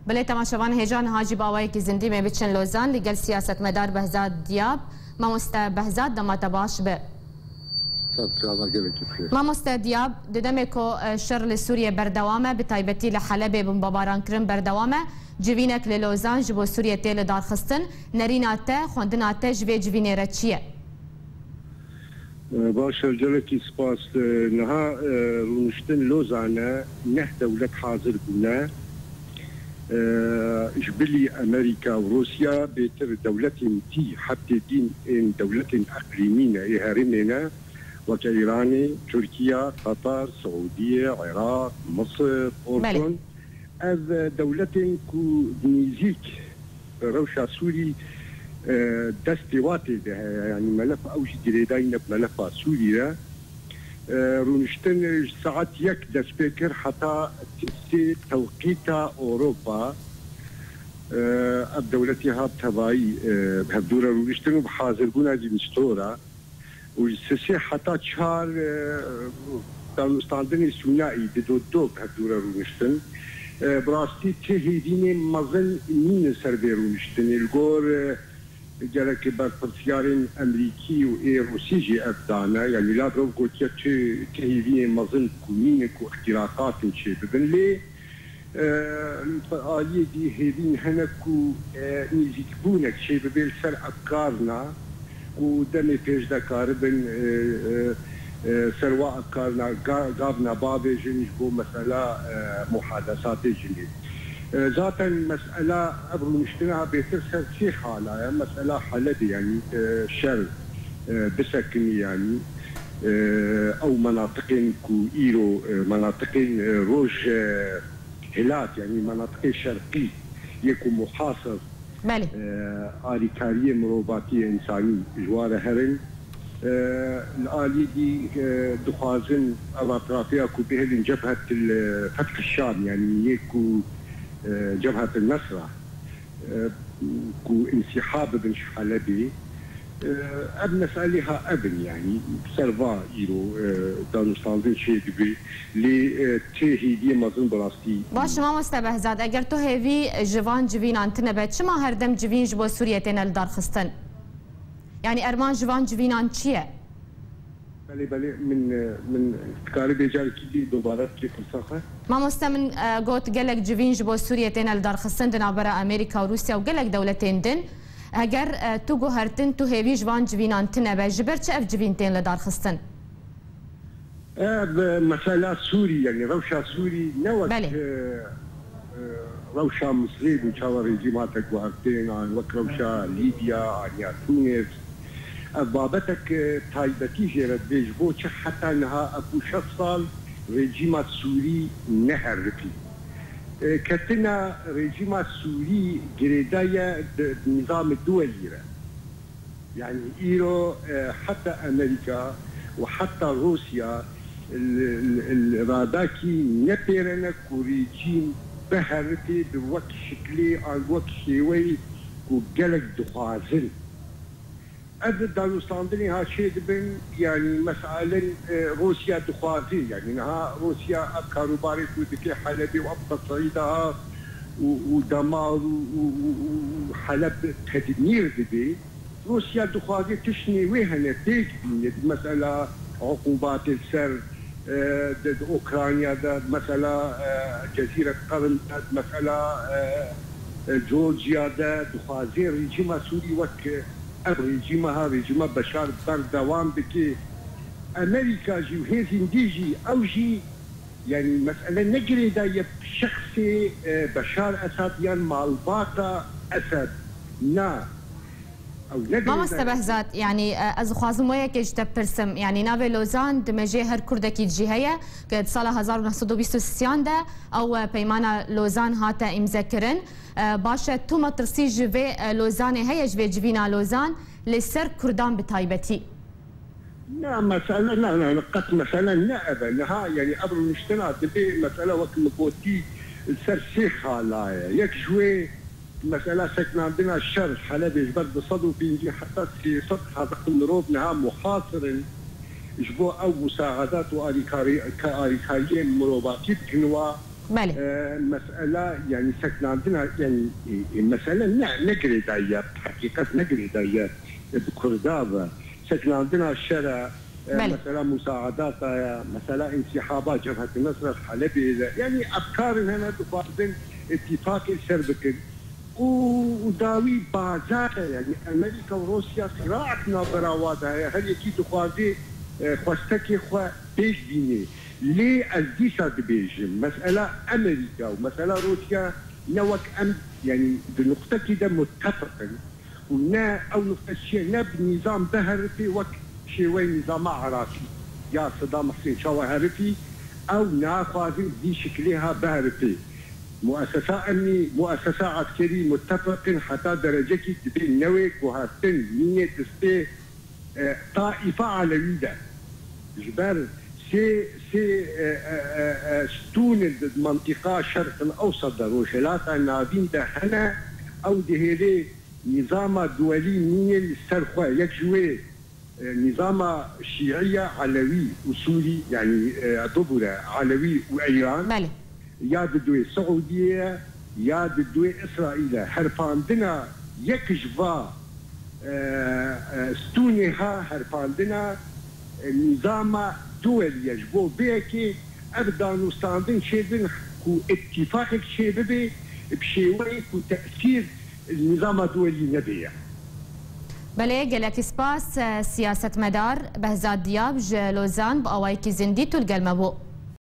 بله تماشاوان هیجان حاجی باوی که زندی می بچن لوزان لگل سیاست مدار بهزاد دیاب ما مست بهزاد دمات باش به ما مست دیاب ددم کو شر لسوریه بردوامه بتایبتی لحلب بمباران کرم بردوامه جوینک للوزان جبو سوریه تیل دار خستن نریناته خوندناته جوی جوینه رچیه باشا جلكي سباس نها رونشتن لوزانه نه دولة حاضر بنا إجبلي أمريكا وروسيا بيتر دولة تي حتى دين إن دولة أقليمية إهارمنا وكإيران تركيا قطر سعودية العراق مصر أردن هذا دولة كو نيزيك روشا سوري دستواتي يعني ملف أوجي دريدين بملف سوريا رونشتن ساعات يك دسبيكر حتى تسي توقيتا أوروبا الدولتها بتبعي بهدورة رونشتن بحاضر بونا دي مستورة وسسي حتى تشار دانستاندن الثنائي بدو بهدورة رونشتن براستي تهيدين مظل مين سربي رونشتن الجور جالك برفيارين أمريكي وروسي جي أبدانا يعني لا بروف قلت تهيدين مظل كمينك واختراقات شيء ببن لي الآلية دي هيدين هنكو نيزيكبونك شيء ببن سر أفكارنا ودمي بيش دكاربن سروا أفكارنا قابنا بابي جنش بو مسألة محادثات جنين ذاتا مسألة أبو مشتنها بيترسل شي حالة مسألة حلبي يعني شر بسكني يعني أو مناطق كو إيرو مناطق روج هلات يعني مناطق شرقي يكون محاصر بله آريكارية مروباتية إنساني جوار هرن الآلية دي دخازن أطرافها كو بهلن جبهة فتح الشام يعني يكو جبهة النصرة كو انسحاب بن حلبي ابن مسألها ابن يعني سرفا يرو دانستاندن شيء دبي لي تهيدي مازن براستي باش ما مستبهزاد اگر تو هيفي جوان جوين انتنا بيت شما هردم جوين جبو سوريا تنال دار خستن يعني ارمان جوان جوين ان چيه بله من كاربي جار كي دوباره كيف صخه ما مستمن قوت قالك جوين جبو سوريا تنال دار خستن دنا برا امريكا وروسيا وقالك دولتين دن اگر تو گوهرتن تو هیوی جوان جوینان تنبه جبر چه اف جوینتین لدار خستن؟ مسألة سوري يعني روشة سوري نوت روشة مصري بنشاور ريجيماتك وهرتين عن وك روشة ليبيا عن تونس بابتك تايبتي جرد بيجبو حتى انها ابو شخصال ريجيمات سوري نهر رفي كتنا رجيم السوري جريدايا النظام الدولي يعني إيرو حتى أمريكا وحتى روسيا الراداكي نبيرنا كوريجين بهرتي بوقت شكلي عن وقت شيوي وقلق دخازن أبدا دانستاندني ها شيء بن يعني مسألة روسيا دخازين يعني نها روسيا كاروباري ودكي حلبي وأبقى صعيدها ودمار وحلب تدمير دبي روسيا دخازين تشني ويهنا تيك مسألة عقوبات السر ضد أوكرانيا ضد مسألة جزيرة قرم ضد مسألة جورجيا ضد دخازين ريجيم سوري وك ريجيمها ريجيم بشار بردوام بكي أمريكا جي وهيزين ديجي أو جي يعني مسألة نجري دا شخصي بشار أسد يعني مالباتا أسد نا أو ما مستبهزات يعني از خوازم ويا كيج تبرسم يعني نافي لوزان دمجي هر كردكي جهية قد صالة 1923 ده أو بيمانا لوزان هاتا إمذكرن باشا تو ما ترسي جوي لوزان هي جوي جوينا لوزان لسر كردان بتايبتي لا مسألة لا قط مسألة لا أبدا يعني قبل المجتمع دبي مسألة وقت مقوتي السر شيخها لا يك شوي مسألة سكن عندنا الشر حلب يجبر صدو بينجي حتى في سطح هذا الروب نها محاصر يجبو أو مساعدات وآريكاريين مروباتي بكنوا مسألة يعني سكن عندنا يعني مسألة نقري داية بحقيقة نقري داية بكردابة سكن عندنا الشارع مثلا مساعدات مثلا انسحابات جبهة النصر الحلبي يعني أفكار هنا تفاضل اتفاق السربكن وداوي بازار يعني أمريكا وروسيا صراعتنا براواتها هل يكيد خوازي خوستكي خوا بيش ديني ليه الديسا دبيجم مسألة أمريكا ومسألة روسيا نوك يعني بنقطة كده متفقين ونا أو نقطة شيء نبني نظام بهرفي وك شوي نظام عراقي يا صدام حسين شوا هرفي أو ناخذين دي شكلها بهرفي مؤسسة أمني مؤسسة عسكري متفقين حتى درجة تبين نوك وهاتن نية تستي طائفة علوية جبال سي ستون المنطقة الشرق الأوسط روشلات نابين ده هنا أو دهيري نظام دولي نيل السرخوة يكجوي نظام شيعية علوي وسوري يعني ضبرة علوي وإيران يا بدوي السعودية يا بدوي إسرائيل هرفاندنا يكجفا ستونها هرفاندنا نظام دولي يجبو بيكي أبدان وستاندن شيدن كو اتفاق شيبه بشيوي كو تأثير النظام الدولي نبيه بله گلک سپاس سیاست مدار بهزاد دیاب لوزان با آوای کی زندی تول گلمه بو